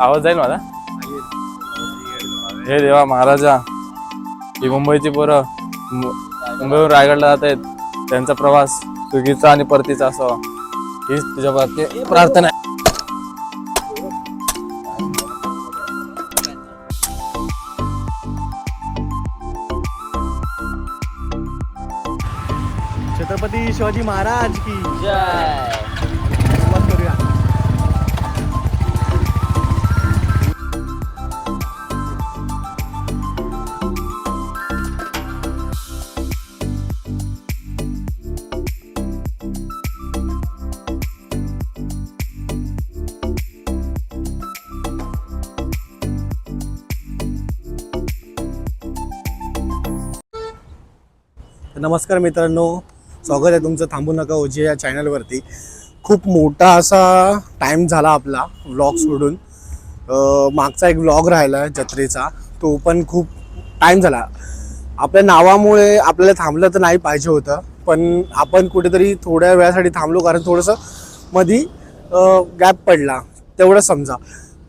आवाज जाईल माझा. हे देवा महाराजा, ही मुंबईची पोरं मुंबईवरून रायगडला जात आहेत. त्यांचा प्रवास सुखीचा आणि परतीचा असावा हीच तुझ्या प्रती प्रार्थना आहे. छत्रपती शिवाजी महाराज की जय. सुरुवात करूया. नमस्कार मित्रांनो, स्वागत आहे तुमचं थांबू नका ओजे या चॅनलवरती. खूप मोठा असा टाईम झाला आपला व्लॉग सोडून. मागचा एक व्लॉग राहिला जत्रेचा, तो पण खूप टाईम झाला. आपल्या नावामुळे आपल्याला थांबलं तर नाही पाहिजे होतं, पण आपण कुठेतरी थोड्या वेळासाठी थांबलो कारण थोडंसं मधी गॅप पडला तेवढं समजा.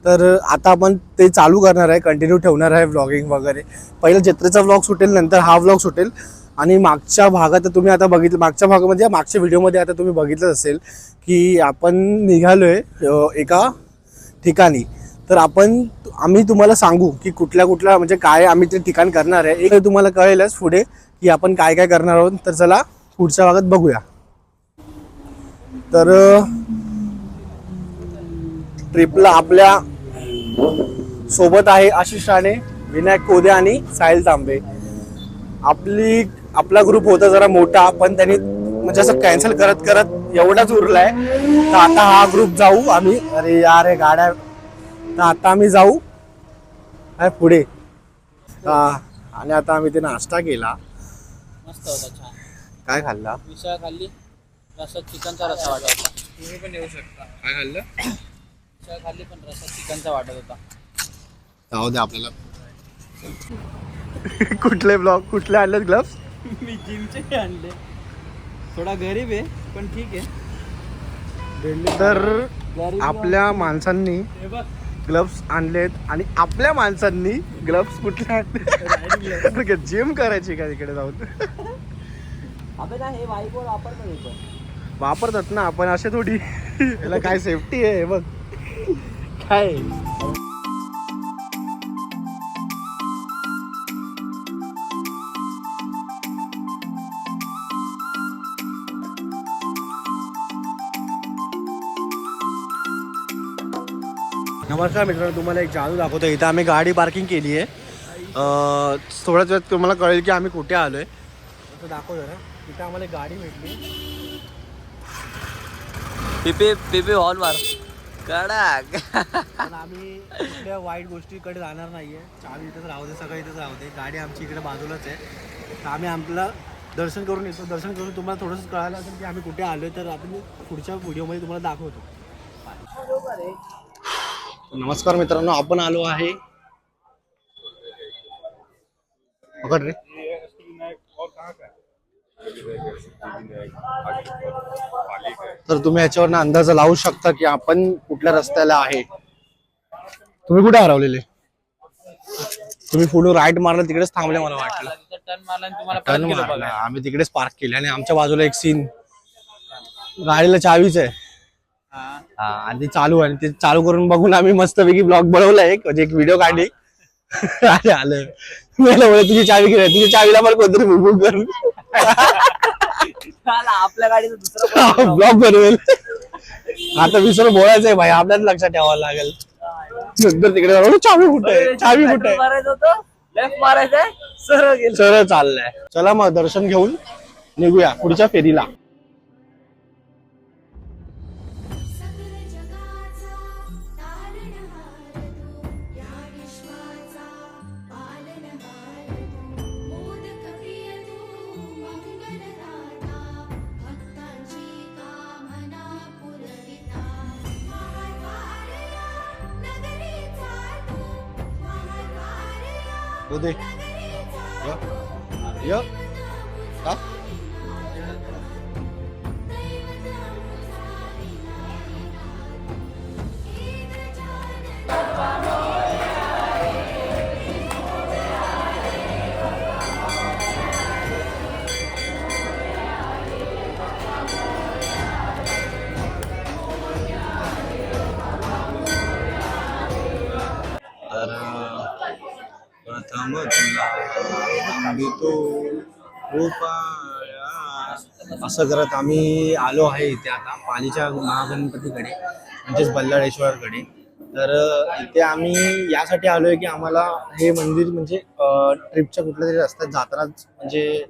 तर आता आपण ते चालू करणार आहे, कंटिन्यू ठेवणार आहे व्लॉगिंग वगैरे. पहिलं जत्रेचा व्लॉग सुटेल, नंतर हा व्लॉग सुटेल. आणि मागच्या भागात तुम्ही आता बघितलं, मागच्या भागामध्ये मागच्या व्हिडिओमध्ये आता तुम्ही बघितलं असेल की आपण निघालोय एका ठिकाणी. तर आम्ही तुम्हाला सांगू की कुठल्या म्हणजे काय आम्ही ते ठिकाण करणार आहे. एक तुम्हाला कळेलच पुढे की आपण काय काय करणार आहोत. तर चला पुढच्या भागात बघूया. तर ट्रिपला आपल्या सोबत आहे आशिष राणे, विनायक कोदे आणि साहिल तांबे. आपला ग्रुप होता जरा मोठा, पण त्यांनी म्हणजे असं कॅन्सल करत करत एवढाच उरलाय. तर आता हा ग्रुप जाऊ आम्ही. अरे यार हे गाड्या. तर आता आम्ही जाऊ पुढे. आणि आता आम्ही ते नाश्ता केला. मस्त होता, छान. काय खाल्ला? मिसळ खाल्ली, रसात चिकनचा रस्सा वाटत होता. तुम्ही पण येऊ शकता. काय खाल्लं? मिसळ खाल्ली पण रसात चिकनचा वाटत होता. जाऊ दे आपल्याला. कुठले आणले ग्लव्स? मी जिमचे आणले. थोडा गरीब आहे पण ठीक आहे. तर आपल्या माणसांनी ग्लव्स आणलेत आणि आपल्या माणसांनी ग्लव्स कुठले आणले? जिम करायची का तिकडे जाऊन? अबे ना, हे बाईकवर वापरतात ना, आपण असे थोडी. याला काय सेफ्टी आहे बघ काय. नमस्कार मित्रांनो, तुम्हाला एक जादू दाखवतो. इथं आम्ही गाडी पार्किंग केली आहे. थोड्याच वेळात तुम्हाला कळेल की आम्ही कुठे आलोय. असं दाखव जरा. इथं आम्हाला एक गाडी भेटली. पिपे हॉल मार कडक. पण आम्ही कुठल्या वाईट गोष्टीकडे जाणार नाहीये. चावी इथंच राहू दे, सगळं इथंच राहू दे. गाडी आमची इकडे बाजूलाच आहे. तर आम्ही आपलं दर्शन करून येतो. दर्शन करून तुम्हाला थोडंसं कळालं असेल की आम्ही कुठे आलोय. तर आपण पुढच्या व्हिडिओमध्ये तुम्हाला दाखवतो. नमस्कार मित्रांनो, आपण आलो आहे. पकड रे. तर तुम्ही याच्यावरनं अंदाज लावू शकता की आपण कुठल्या रस्त्याला आहे. तुम्ही कुठे हरवलेले? तुम्ही पुढे राईट मारला तिकडेच थांबले मला वाटलं. टर्न मारला आणि तुम्हाला टर्न मारला. आम्ही तिकडेच पार्क केले आणि आमच्या बाजूला एक सीन. गाडीला चावीच आहे. आणि ते चालू आहे. ते चालू करून बघून आम्ही मस्तपैकी ब्लॉग बनवला एक, म्हणजे एक व्हिडिओ काढली. आलं मला बोल तुझी चावी केली, तुझ्या चावीला मला कोणतरी बुक कर. आपल्या गाडीचं दुसरं ब्लॉग बनवेल. आता विसरून बोलायचंय भाई, आपल्याला लक्षात ठेवावं लागेल. नंतर तिकडे चावी कुठे आहे, चावी कुठे आहे. मारायचं होतं, लेफ्ट मारायचंय, सरळ गेलं. सरळ चाललंय. चला मग दर्शन घेऊन निघूया पुढच्या फेरीला. दे तुला देतो रुपया. असं करत आम्ही आलो आहे इथे आता पालीच्या महागणपतीकडे म्हणजेच बल्लाळेश्वरकडे. तर इथे आम्ही यासाठी आलोय की आम्हाला हे मंदिर म्हणजे ट्रिपच्या कुठल्या तरी रस्त्यात जाताना म्हणजे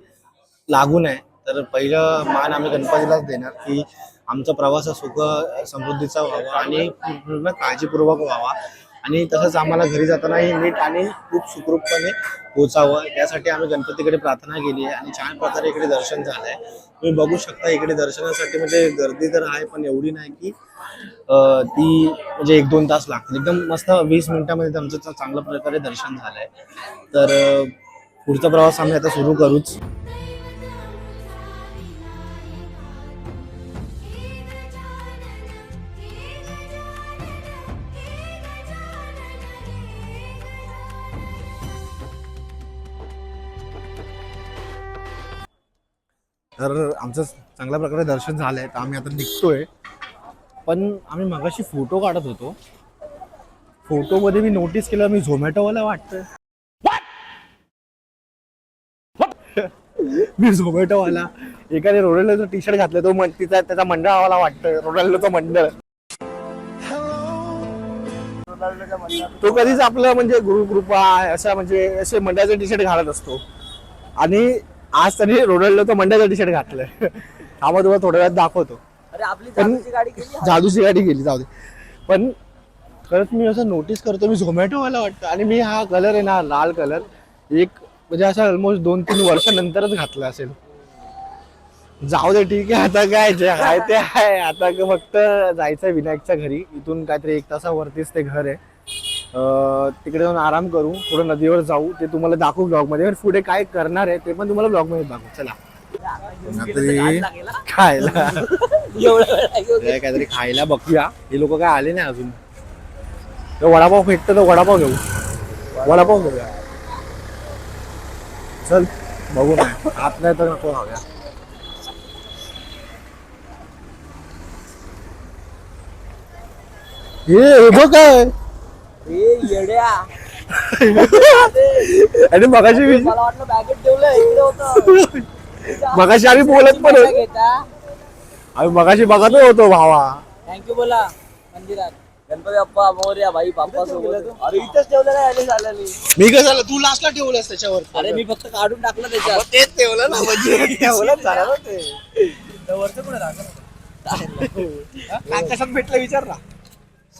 लागून आहे. तर पहिलं मान आम्ही गणपतीलाच देणार की आमचा प्रवास हा सुख समृद्धीचा व्हावा आणि पूर्ण काळजीपूर्वक व्हावा आणि तसंच आम्हाला घरी जातानाही नीट आणि खूप सुखरूपपणे पोचावं. त्यासाठी आम्ही गणपतीकडे प्रार्थना केली आहे आणि छान प्रकारे इकडे दर्शन झालं आहे. तुम्ही बघू शकता इकडे दर्शनासाठी म्हणजे गर्दी तर आहे पण एवढी नाही की ती म्हणजे 1-2 तास लागतील. एकदम मस्त 20 मिनिटामध्ये आमचं चांगल्या प्रकारे दर्शन झालंय. तर पुढचा प्रवास आम्ही आता सुरू करूच. तर आमचं चांगल्या प्रकारे दर्शन झालंय. तर आम्ही आता निघतोय. पण आम्ही मगाशी फोटो काढत होतो. फोटोमध्ये मी नोटीस केलं मी झोमॅटोवाला वाटतोय. मी झोमॅटोवाला. एकाने रोनाल्डोचा टी शर्ट घातलं तो त्याचा मंडळावाला वाटतोय. रोनाल्डोचं मंडळ. तो कधीच आपलं म्हणजे गुरुकृपा अशा म्हणजे असे मंडळाचे टी शर्ट घालत असतो आणि आज त्यांनी रोनाल्डोचं मंडळाचं टी शर्ट घातलंय. हा मग तुम्हाला थोड्या वेळात दाखवतो. अरे आपली जादूची गाडी गेली. जादूची गाडी गेली जाऊ दे. पण खरंच मी असं नोटीस करतो मी झोमॅटोवाला वाटतं आणि मी हा कलर आहे ना लाल कलर एक म्हणजे असा ऑलमोस्ट 2-3 वर्षानंतरच घातला असेल. जाऊ दे ठीक आहे. आता काय जे आहे ते आहे. आता फक्त जायचंय विनायकच्या घरी. इथून काहीतरी 1 तासावरतीच ते घर आहे. तिकडे जाऊन आराम करू. थोडं नदीवर जाऊ. ते तुम्हाला दाखवू ब्लॉग मध्ये. पुढे काय करणार आहे ते पण तुम्हाला ब्लॉग मध्ये दाखवू. चला खायला काहीतरी खायला बघूया. हे लोक काय आले नाही अजून. वडापाव भेटतं तर वडापाव घेऊ. वडापाव घेऊया. चल बघू नाही हात नाही तर नको खाऊया. हे बघ काय येड्या. आणि मगाशी मला वाटलं बॅगेत ठेवलं इकडे होतं. मगाशी आम्ही बोलत पण आम्ही मगाशी बघत होतो भावा. थँक्यू बोला मंदिरात. गणपती बाप्पा मोरया भाई बाप्पा सोबत. अरे इथंच ठेवलं नाही झालं. मी काय झालं तू लास्टला ठेवलंस त्याच्यावर. अरे मी फक्त काढून टाकलं त्याच्यात. तेच ठेवलं ना म्हणजे ठेवलं झालं ना ते. वरचं कुठे काय कशात भेटलं विचार ना.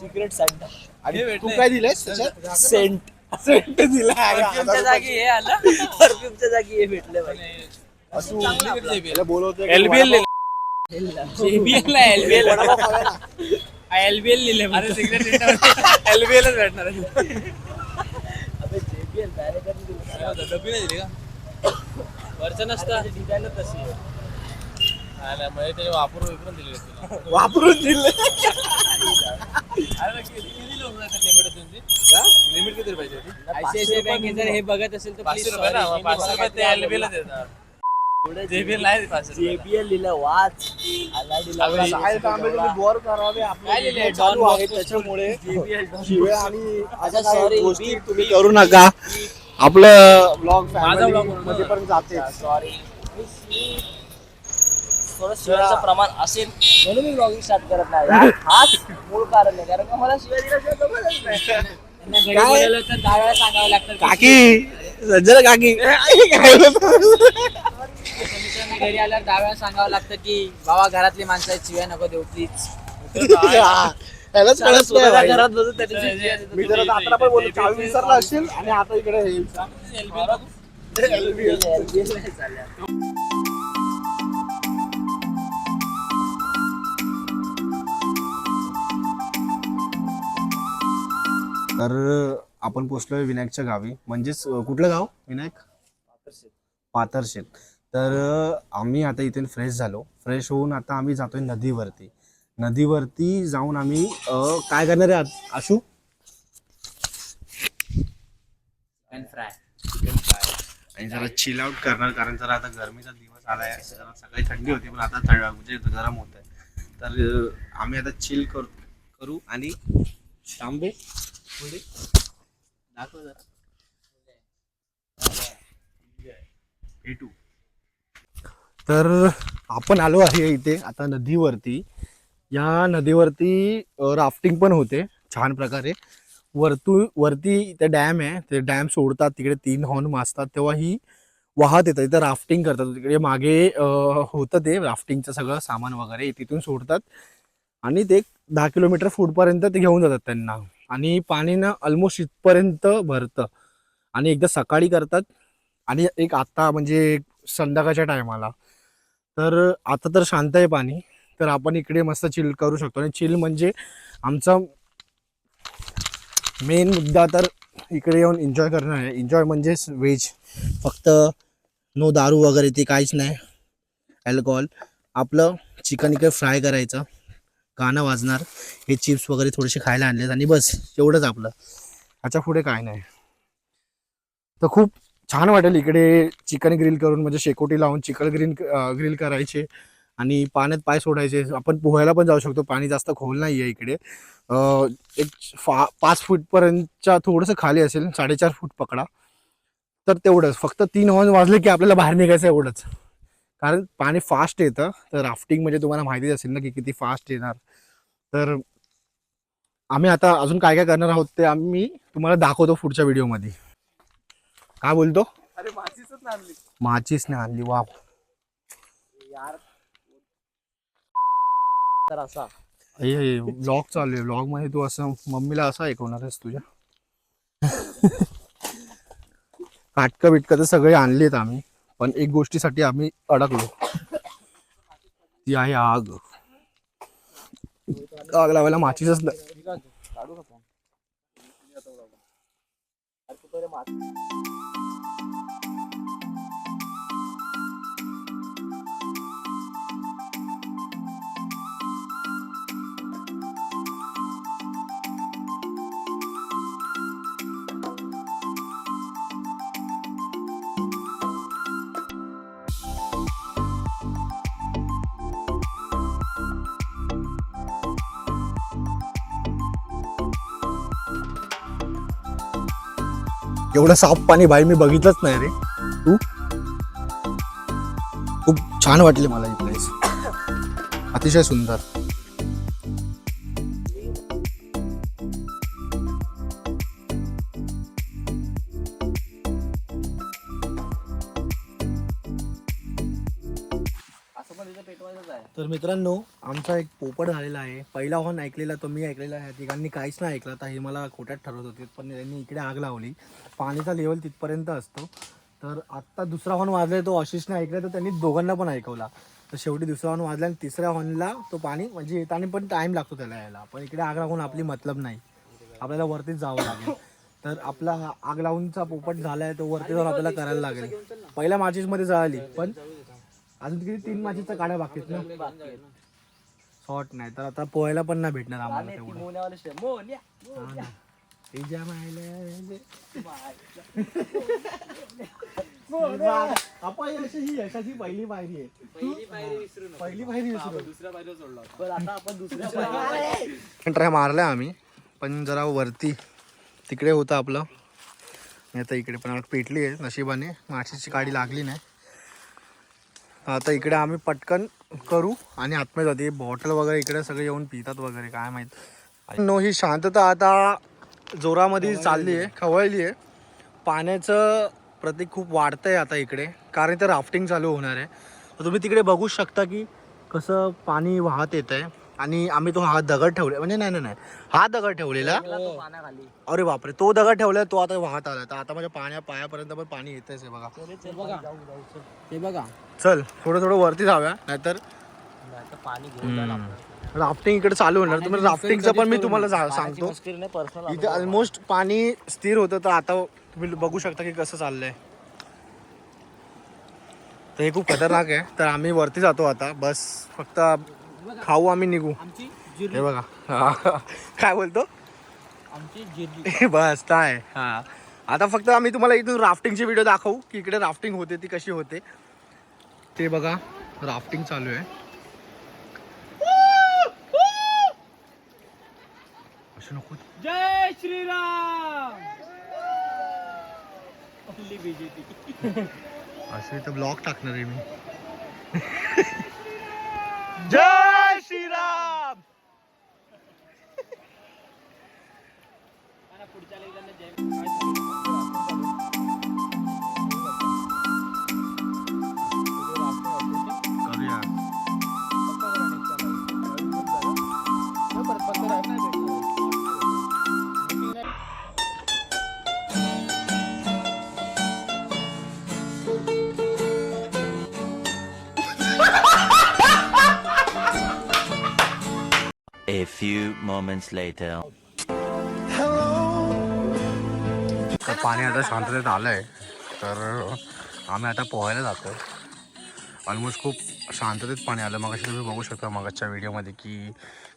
Secret centre. आणि तू काय दिलंयस त्याच्यात. सेंट. सेंट दिला. परफ्यूमच्या जागी हे आलं. परफ्यूमच्या जागी हे भेटले भाई. बोलवतो LBL JBL आहे, LBL. LBL लिहिले. अरे सिक्रेट LBLच भेटणार आहे. अबे JBL डायरेक्ट दिलं. डब्बी नाही दिली का? वरचं नसतं डिझाईन तशी आहे. म्हणजे ते वापरून दिले तुला. वापरून दिले. अरे किती लोक लिमिट तुमची लिमिट किती पाहिजे होती. ICICI बँके जर हे बघत असेल तर ₹500 ना. ₹500 ते LBL देतात. JBL नाही 500. JBL लिहिलं वाच. बोर करावे काय लिहिलंय? आपले चालू Don आहे Bosco त्याच्यामुळे JBL. शिवाय आणि अच्छा, अशा काही sorry. गोष्टी तुम्ही करू नका. आपलं ब्लॉग माझा vlog मध्ये पण जाते. सॉरी. थोडं शिवायचं प्रमाण असेल म्हणून मी ब्लॉगिंग स्टार्ट करत नाही. हाच मूळ कारण आहे. कारण का मला शिवाय दिल्याशिवाय जमतच नाही. घरी बोलावलं तर 10 वेळा सांगावं लागतं. काकी सज्जन काकी मी घरी आल्यावर 10 वेळा सांगावं लागतं की बाबा घरातली माणसं आहेत शिवाय नको देऊ प्लीज. त्यालाच कळत नाही स्वतःच्या भाई. घरात बसून त्याची शिव्या देतो. मी जरा आता पण बोलतो चावी विसरला असेल आणि आता इकडे हे LBL नाही चालल्या. तर आपण पोचलोय विनायकच्या गावी. म्हणजेच कुठलं गाव विनायक. पाथरशेत. तर आम्ही आता इथे फ्रेश झालो. फ्रेश होऊन आता आम्ही जातोय नदीवरती जाऊन आम्ही काय करणार आहे आशू. आणि जरा चिल आउट करणार कारण जरा आता गरमीचा दिवस आलाय. जरा सकाळी थंडी होती पण आता म्हणजे गरम होत आहे. तर आम्ही आता चिल करू आणि तांबे पुढे दाखव जरा. तर आपण आलो आहे इथे आता नदीवरती. या नदीवरती राफ्टिंग पण होते छान प्रकारे. वरती ते डॅम आहे, ते डॅम सोडतात तिकडे 3 हॉर्न वाजतात तेव्हा ही वाहत येतात इथं राफ्टिंग करतात. तिकडे मागे होतं ते राफ्टिंगचं सगळं सामान वगैरे तिथून सोडतात आणि ते 10 किलोमीटर फूटपर्यंत ते घेऊन जातात त्यांना. आणि पाणी ना ऑलमोस्ट इथपर्यंत भरतं आणि एकदा सकाळी करतात आणि एक आता म्हणजे संध्याकाळच्या टायमाला. तर आता तर शांत आहे पाणी, तर आपण इकडे मस्त चिल करू शकतो. आणि चिल म्हणजे आमचा मेन मुद्दा तर इकडे येऊन एन्जॉय करणं आहे. एन्जॉय म्हणजे व्हेज, फक्त नो दारू वगैरे ते काहीच नाही, अल्कोहोल. आपलं चिकन इकडे फ्राय करायचं, गाणं वाजणार, हे चिप्स वगैरे थोडेसे खायला आणलेत आणि बस एवढंच आपलं. ह्याच्या पुढे काय नाही. तर खूप छान वाटेल इकडे चिकन ग्रिल करून, म्हणजे शेकोटी लावून चिकन ग्रिल करायचे आणि पाण्यात पाय सोडायचे. आपण पोहायला पण जाऊ शकतो, पाणी जास्त खोल नाही आहे इकडे. एक 5 फूटपर्यंतच्या थोडंसं खाली असेल, 4.5 फूट पकडा. तर तेवढंच, फक्त 3 हॉर्न वाजले की आपल्याला बाहेर निघायचं एवढंच. कारण पाणी फास्ट येतं. तर राफ्टिंग म्हणजे तुम्हाला माहितीच असेल ना की किती फास्ट येणार. तर आम्ही आता अजून काय काय करणार आहोत ते आम्ही तुम्हाला दाखवतो पुढच्या व्हिडिओमध्ये. काय बोलतो? अरे माचीच नाही आणली. माचीस नाही आणली, वा. यार तर असा व्लॉग चालू आहे, व्लॉग मध्ये तू असं मम्मीला असं ऐकवणार आहेस तुझ्या? काटकं बिटकं तर सगळे आणलेत आम्ही, पण एक गोष्टीसाठी आम्ही अडकलो, ती आहे आग. आग लावायला माचीसच नाही. काढू का फोन? अरे तू पहिले एवढं साफ पाणी भाई मी बघितलंच नाही रे. तू? खूप छान वाटले मला ही प्लेस, अतिशय सुंदर. असं पण तिथे पेटवायचंच आहे. तर मित्रांनो, आमचा एक पोपट झालेला आहे. पहिला हॉर्न ऐकलेला तो मी ऐकलेला आहे, तिघांनी काहीच नाही ऐकलं. तर हे मला खोट्यात ठरवत होते, पण त्यांनी इकडे आग लावली. पाणीचा लेवल तिथपर्यंत असतो. तर आत्ता दुसरा हॉर्न वाजलाय, तो आशिषने ऐकला, तर त्यांनी दोघांना पण ऐकवला. तर शेवटी दुसरा हॉर्न वाजला आणि तिसऱ्या हॉर्नला तो पाणी म्हणजे येताना पण टाईम लागतो त्याला यायला. पण इकडे आग लागून आपली मतलब नाही, आपल्याला वरतीच जावं लागेल. तर आपला हा आग लावूनचा पोपट झालाय, तो वरती जाऊन आपल्याला करायला लागेल. पहिल्या माचीसमध्ये जळाली, पण अजून किती 3 माचीसचा काढा बाकी आहेत ना, शॉर्ट नाही. तर आता पोहायला पण नाही भेटणार आम्हाला तेवढं. मोन्यावाले मोन्या हा ना. तिच्या मायला आपण ही यशाची पहिली पायरी आहे. पहिली पायरी विसरू. दुसऱ्या पाहिजे सोडला. पण आता आपण दुसऱ्या ट्राय मारलाय आम्ही, पण जरा वरती तिकडे होतं आपलं. आता इकडे पण पेटली आहे नशिबाने, माशीची काडी लागली नाही. आता इकडे आम्ही पटकन करू आणि आतमध्ये जाते. बॉटल वगैरे इकडे सगळे येऊन पितात वगैरे, काय माहीत. नो, ही शांतता आता जोरामध्ये चालली आहे, खवळली आहे. पाण्याचं प्रतीक खूप वाढतं आहे आता इकडे, कारण इथं राफ्टिंग चालू होणार आहे. तर तुम्ही तिकडे बघू शकता की कसं पाणी वाहत येत आहे. आणि आम्ही तो हा दगड ठेवले, म्हणजे नाही, हा दगड ठेवलेला. पाण्याखाली. अरे बापरे, तो दगड ठेवलाय, तो आता वाहत आला. तर आता माझ्या पायापर्यंत पण पाणी येतच आहे बघा. ते बघा, चल थोडं वरती जाऊया, नाहीतर पाणी घेऊन राफ्टिंग इकडे चालू होणार. तुम्ही राफ्टिंगचं पण मी तुम्हाला सांगतो. पर्सनल इथे ऑलमोस्ट पाणी स्थिर होतं, तर आता तुम्ही बघू शकता की कसं चाललंय. तर हे खूप खतरनाक आहे. तर आम्ही वरती जातो आता, बस फक्त खाऊ आम्ही निघू. हे बघा काय बोलतो आमची जिरली. बस काय. हा, आता फक्त आम्ही तुम्हाला इथून राफ्टिंगची व्हिडिओ दाखवू की इकडे राफ्टिंग होते ती कशी होते ते बघा. राफ्टिंग चालू आहे. असं नको. जय श्रीराम. Only BJP. असं इथं ब्लॉग टाकणार आहे मी. जय श्रीराम. करूया. A few moments later. तर पाणी आता शांततेत आलंय, तर आम्ही आता पोहायला जातो. ऑलमोस्ट खूप शांततेत पाणी आलं. मगाशी तुम्ही बघू शकता मगाच्या व्हिडिओमध्ये की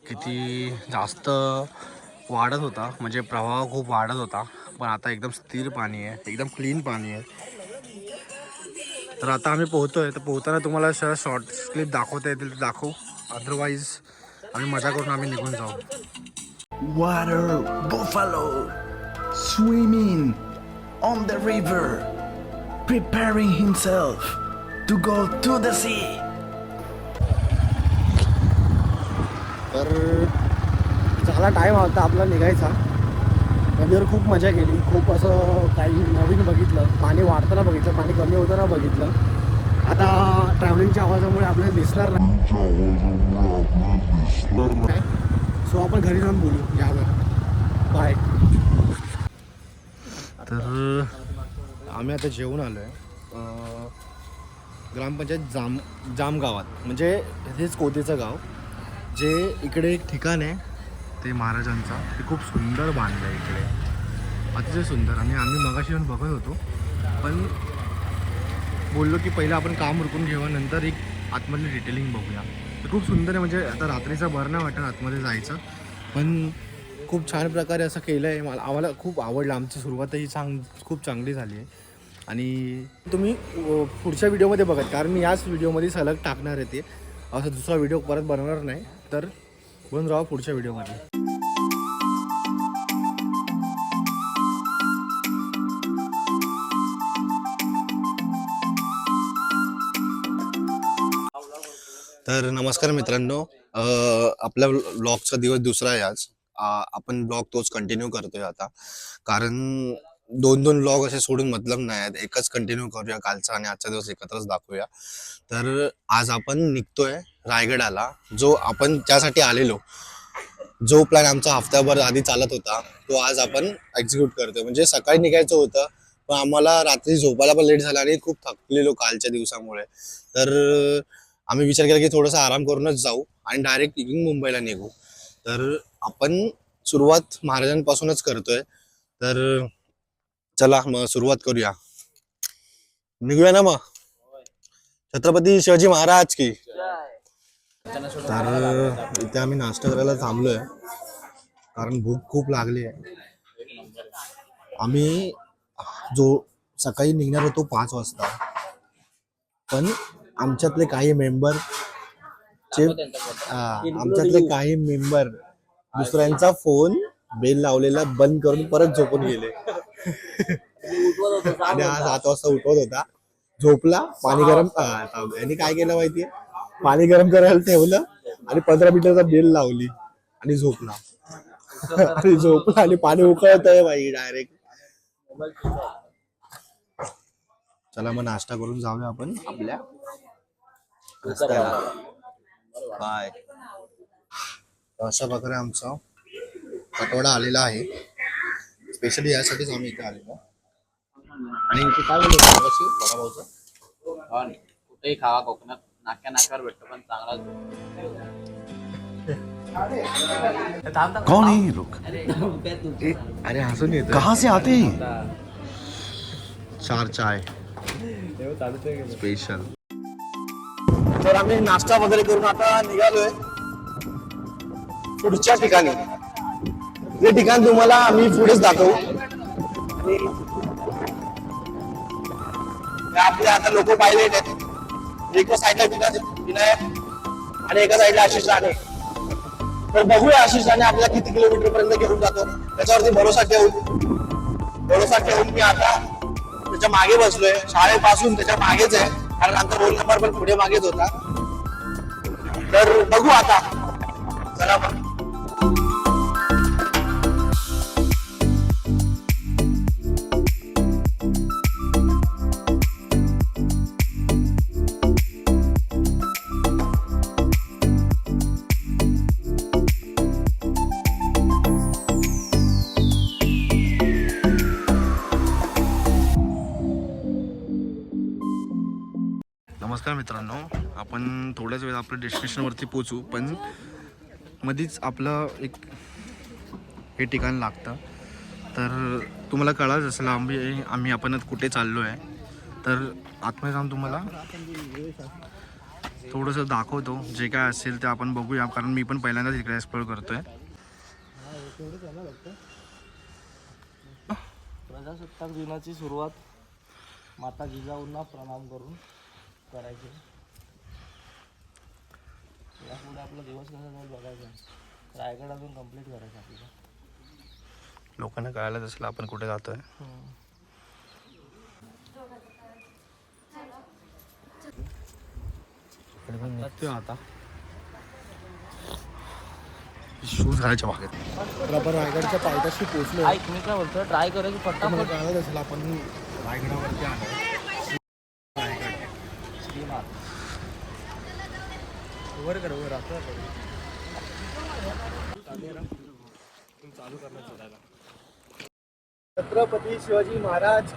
किती जास्त वाढत होता, म्हणजे प्रवाह खूप वाढत होता. पण आता एकदम स्थिर पाणी आहे, एकदम क्लीन पाणी आहे. तर आता आम्ही पोहतोय. तर पोहताना तुम्हाला शॉर्ट क्लिप दाखवता येतील तर दाखवू, अदरवाईज आम्ही मजा करून आम्ही निघून जाऊ. Water buffalo swimming on the river, preparing himself to go to the sea. तर झाला टाईम होता आपला निघायचा. नदीवर खूप मजा केली, खूप असं काही नवीन बघितलं, पाणी वाढताना बघितलं, पाणी कमी होताना बघितलं. आता ट्रॅव्हलिंगच्या आवाजामुळे आपल्याला दिसणार नाही, सो आपण घरी जाऊन बोलू यावर. बाय. तर आम्ही आता जेवून आलो आहे ग्रामपंचायत जाम गावात, म्हणजे हेच कोतेचं गाव. जे इकडे एक ठिकाण आहे ते महाराजांचा, ते खूप सुंदर बांधलं आहे इकडे, अतिशय सुंदर. आणि आम्ही मगाशी येऊन बघत होतो, पण बोललो की पहिलं आपण काम उरकून घेऊ, नंतर एक आतमधली डिटेलिंग बघूया. ते खूप सुंदर आहे, म्हणजे आता रात्रीचा बरं नाही वाटत आतमध्ये जायचं, पण खूप छान प्रकारे असं केलं आहे. आम्हाला खूप आवडलं. आमची सुरुवातही खूप चांगली झाली आहे. आणि तुम्ही पुढच्या व्हिडिओमध्ये बघा, कारण मी याच व्हिडिओमध्ये सलग टाकणार आहे ते, असं दुसरा व्हिडिओ परत बनवणार नाही. तर बनून राहा पुढच्या व्हिडिओमध्ये. तर नमस्कार मित्रांनो, आपल्या ब्लॉगचा दिवस दुसरा आहे आज. आपण ब्लॉग तोच कंटिन्यू करतोय आता, कारण दोन ब्लॉग असे सोडून मतलब नाही आहेत. एकच कंटिन्यू करूया कालचा, आणि आजचा दिवस एकत्रच दाखवूया. तर आज आपण निघतोय रायगडाला. जो आपण त्यासाठी आलेलो, जो प्लॅन आमचा हफ्त्याभर आधी चालत होता, तो आज आपण एक्झिक्यूट करतोय. म्हणजे सकाळी निघायचं होतं, पण आम्हाला रात्री झोपायला पण लेट झाला आणि खूप थकलेलो कालच्या दिवसामुळे. तर आम्ही विचार केला की थोडासा आराम करूनच जाऊ आणि डायरेक्ट मुंबईला निघू. तर आपण सुरुवात महाराजांपासूनच करतोय. तर चला मग सुरुवात करूया, निघूया ना मग. छत्रपती शिवाजी महाराज की. तर इथे आम्ही नाश्ता करायला थांबलोय, कारण भूक खूप लागली आहे. आम्ही जो सकाळी निघणार होतो 5 वाजता, पण आमच्यातले काही मेंबर दुसऱ्यांचा फोन बेल लावलेला बंद करून परत झोपून गेले. आणि हा 7 वाजता उठवत होता, झोपला. पाणी गरम यांनी काय केलं माहितीये, पाणी गरम करायला ठेवलं आणि 15 मिनिटाचा बेल लावली आणि झोपला. आणि पाणी उकळत आहे बाई डायरेक्ट. चला मग नाश्ता करून जाऊया आपण आपल्या रस्त्याला. बाय. अशा प्रकारे आमचा पटवाडा आलेला आहे, स्पेशली यासाठीच आम्ही इथे आलेलो. आणि इथे काय बोलतो कुठेही खावा, कोकणात नाक्या नाक्यावर भेटतो, पण चांगला. कौन है ये लोग? अरे हसून येतो, कहाँ से आते हैं? 4 चाय स्पेशल. तर आम्ही नाश्ता वगैरे करून आता निघालोय पुढच्या ठिकाणी. ते ठिकाण तुम्हाला आम्ही पुढेच दाखवू. आणि आपले आता लोक पाहिले आहेत, एका साईडला विनायक आणि एका साईडला आशिष राणे. तर बघूया आशिष राणे आपल्याला किती किलोमीटर पर्यंत घेऊन जातो, त्याच्यावरती भरोसा ठेवून मी आता त्याच्या मागे बसलोय. शाळेपासून त्याच्या मागेच आहे, कारण आमचा रोल नंबर पण पुढे मागेच होता. तर बघू आता, चला मग. नमस्कार मित्रांनो, आपण थोड्याच वेळ आपल्या डेस्टिनेशनवरती पोचू, पण मध्येच आपलं एक हे ठिकाण लागतं. तर तुम्हाला कळाच असेल आम्ही आपण कुठे चाललो आहे. तर आतमध्ये जाऊन तुम्हाला थोडंसं दाखवतो. जे काय असेल ते आपण बघूया, कारण मी पण पहिल्यांदाच इकडे एक्सप्लोर करतोय. प्रजासत्ताक दिनाची सुरुवात माता जिजाऊंना प्रणाम करून करायचे. यापुढे आपला दिवस कसा जाईल बघायचा. रायगड अजून कंप्लीट करायचं आपल्याला. लोकांना कळायलाच असेल आपण कुठे जातोय. आता शूज घालायच्या भागात. तर आपण रायगडच्या पायथ्याशी पोहोचलो. ऐक मी काय बोलतो, ट्राय करायची पटापट. कळायला असेल आपण रायगडावरती आलो. वर कर वर आता चालू करण्यात. छत्रपती शिवाजी महाराज.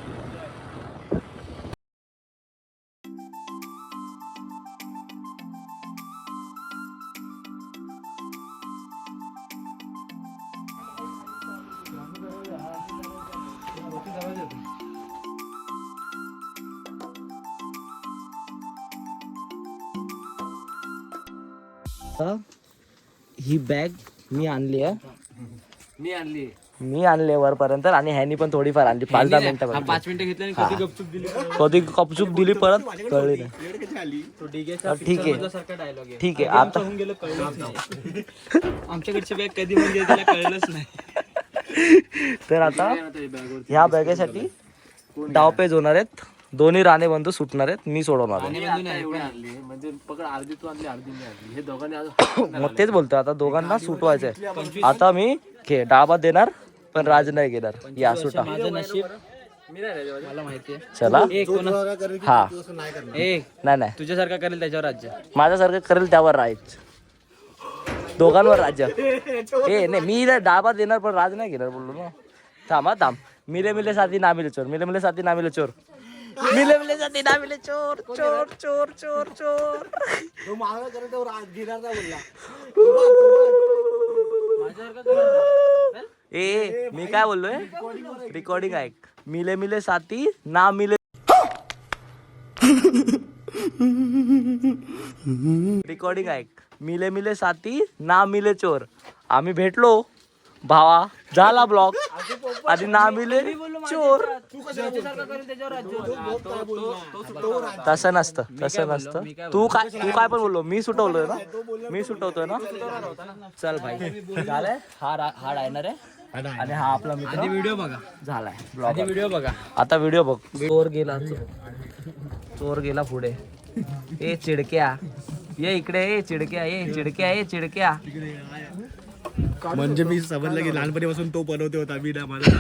ही बॅग मी आणली आहे. मी आणली वरपर्यंत, आणि ह्यानी पण थोडीफार आणली 5-10 मिनिटं. 5 मिनिटं घेतली आणि कधी गपचूप दिली. कधी कपचूप दिली परत कळली नाही. ठीक आहे ठीक आहे. आता आमच्याकडची बॅग कधी म्हणजे त्याला कळलंच नाही. तर आता ह्या बॅगेसाठी डावपेज होणार आहेत. दोन्ही राणे बंधू सुटणार आहेत, मी सोडवणार आहे. म्हणजे पकड अर्धी तू आणली अर्धी मी आणली. हे दोघांनी मग तेच बोलतो, आता दोघांना सुटवायचंय. आता मी डाळभात देणार, पण राज नाही घेणार. या सुटा. माझं नशीब मला माहिती आहे. चला हा. नाही नाही, तुझ्यासारखा करेल त्याच्यावर राज्य. माझ्यासारखं करेल त्यावर राज. दोघांवर राज्य. नाही, मी डाळभात देणार पण राज नाही घेणार बोललो ना. थांब. मिले मिले साथी ना मिले चोर. मिले मिले साथी ना मिले चोर. मिले मिले साथी ना मिले चोर. चोर चोर चोर चोर. मी काय बोललोय, रेकॉर्डिंग ऐक. मिले मिले साथी ना मिले. रेकॉर्डिंग ऐक. मिले मिले साथी ना मिले चोर. आम्ही भेटलो भावा, झाला ब्लॉग, आणि ना मिले चोर. तसं नसतं. तू काय पण बोललो. मी सुटवलोय ना, मी सुटवतोय ना. चल भाई, झालंय. हा डायनर आहे, आणि हा आपला मित्र. व्हिडिओ बघा. झालाय ब्लॉग. व्हिडिओ बघा. आता व्हिडिओ बघ. चोर गेला पुढे. ए चिडक्या ये इकडे. ए चिडक्या. म्हणजे मी समजलं की लहानपणीपासून तो पनवते होता. मी ना माझा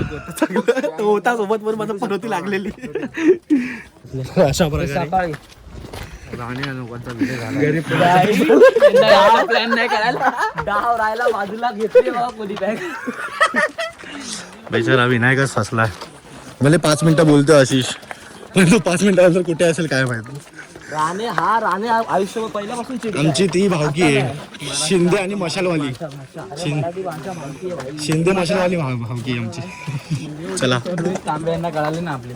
तो होता सोबत, पण माझा पनवती लागलेली. अशा प्रकारे सकाळी राणे लोकांचा व्हिडिओ झाला. प्लॅन नाही करायला. डाव राहायला बाजूला घेतली बाबा कोणी बॅग. बेचारा विनायकच फसलाय. भले 5 मिनिटं बोलतोय आशिष, पण तो 5 मिनिटानंतर कुठे असेल काय माहिती. राणे आयुष्य पहिल्यापासून चिडला. आमची ती भावकी आहे, शिंदे आणि मशालवाली. शिंदे मशालवाली भावकी आमची. चला, तांबे यांना कळाले ना आपले.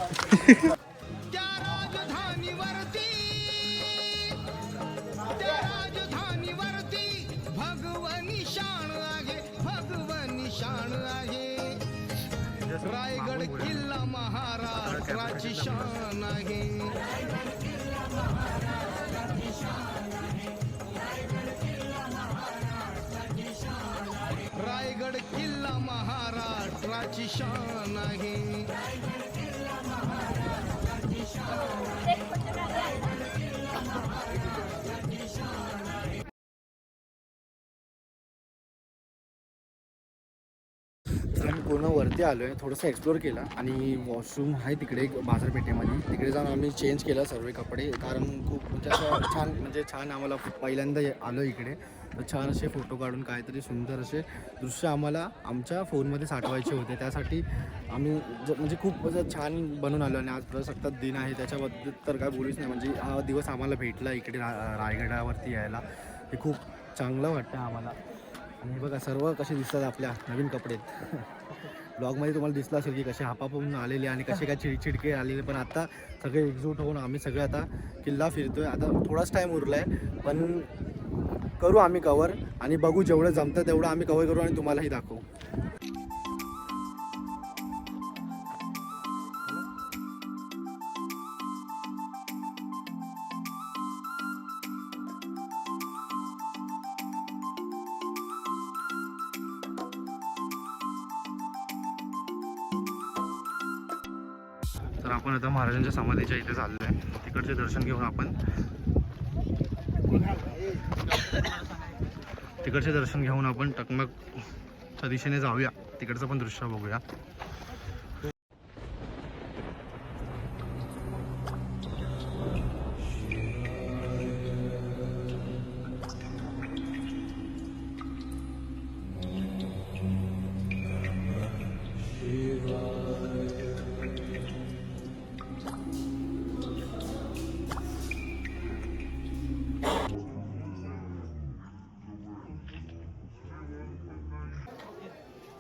रायगड किल्ला महाराष्ट्राची शान आहे. रायगड किल्ला महाराष्ट्राची शान आहे. तर आम्ही पूर्ण वरती आलो आहे, थोडंसं एक्सप्लोर केलं आणि वॉशरूम आहे तिकडे बाजारपेठेमध्ये, तिकडे जाऊन आम्ही चेंज केलं सर्व कपडे, कारण खूप म्हणजे असं छान आम्हाला पहिल्यांदा आलो इकडे, तर छान असे फोटो काढून काहीतरी सुंदर असे दृश्य आम्हाला आमच्या फोनमध्ये साठवायचे होते. त्यासाठी आम्ही म्हणजे खूप असं छान बनवून आलो आणि आज प्रजासत्ताक दिन आहे त्याच्याबद्दल तर काय बोलूच नाही. म्हणजे हा दिवस आम्हाला भेटला इकडे रायगडावरती यायला, हे खूप चांगलं वाटतं आम्हाला. आणि हे बघा सर्व कसे दिसतात आपल्या नवीन कपडे. ब्लॉगमध्ये तुम्हाला दिसलं असेल की कसे हापापून आलेले आणि कसे काय चिडके आलेले, पण आता सगळे एकजूट होऊन आम्ही सगळे आता किल्ला फिरतोय. आता थोडाच टाईम उरला आहे, पण करू आम्ही कवर आणि बघू जेवढं जमतं तेवढं आम्ही कवर करू आणि तुम्हालाही दाखवू. तर आपण आता महाराजांच्या समाधीच्या इथे चाललो आहे, तिकडचे दर्शन घेऊन आपण टकमकच्या दिशेने जाऊया, तिकडचं पण दृश्य बघूया.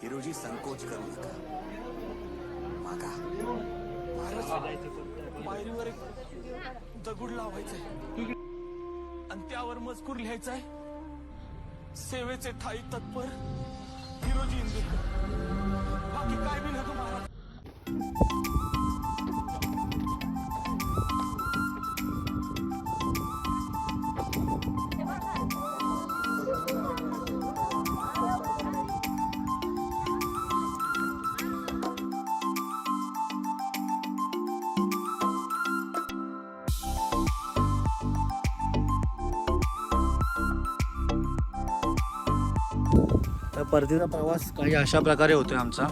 हिरोजी संकोच करू नका. मागा पायरीवर एक दगड लावायचंय आणि त्यावर मजकूर लिहायचाय, सेवेचे ठाई तत्पर हिरोजी इंदुरकर. बाकी काय बी नको महाराज. तर परतीचा प्रवास काही अशा प्रकारे होतोय आमचा.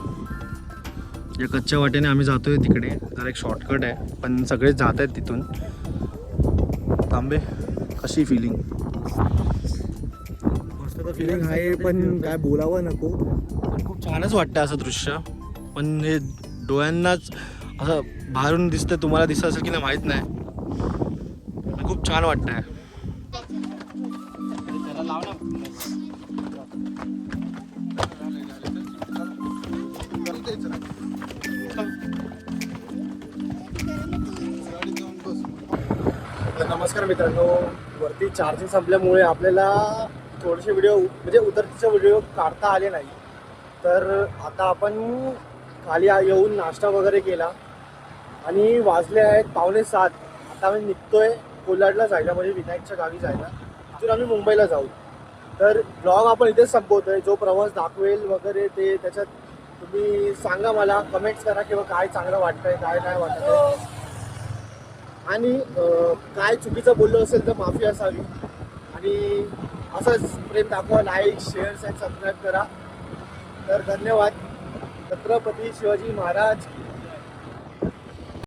या कच्च्या वाटेने आम्ही जातोय तिकडे, जर एक शॉर्टकट आहे पण सगळेच जात आहेत तिथून. तांबे कशी फिलिंग? मस्त तर फिलिंग आहे, पण काय बोलावं नको, पण खूप छानच वाटतं असं दृश्य. पण हे डोळ्यांनाच असं बाहेरून दिसतं, तुम्हाला दिसत असेल की नाही माहीत नाही, पण खूप छान वाटतंय. नमस्कार मित्रांनो, वरती चार्जिंग संपल्यामुळे आपल्याला थोडेसे व्हिडिओ म्हणजे उतरतीचे व्हिडिओ काढता आले नाही. तर आता आपण खाली येऊन नाश्ता वगैरे केला आणि वाजले आहेत 6:45. आता आम्ही निघतोय कोलाडला जायला, म्हणजे विनायकच्या गावी जायला. तिथून आम्ही मुंबईला जाऊ. तर ब्लॉग आपण इथेच संपवतोय. जो प्रवास दाखवेल वगैरे ते त्याच्यात तुम्ही सांगा, मला कमेंट्स करा किंवा काय चांगलं वाटतंय काय नाही वाटतंय, आणि काय चुकीचं बोललो असेल तर माफी असावी. आणि असंच प्रेम दाखवा, लाईक शेअर आणि सबस्क्राईब करा. तर धन्यवाद. छत्रपती शिवाजी महाराज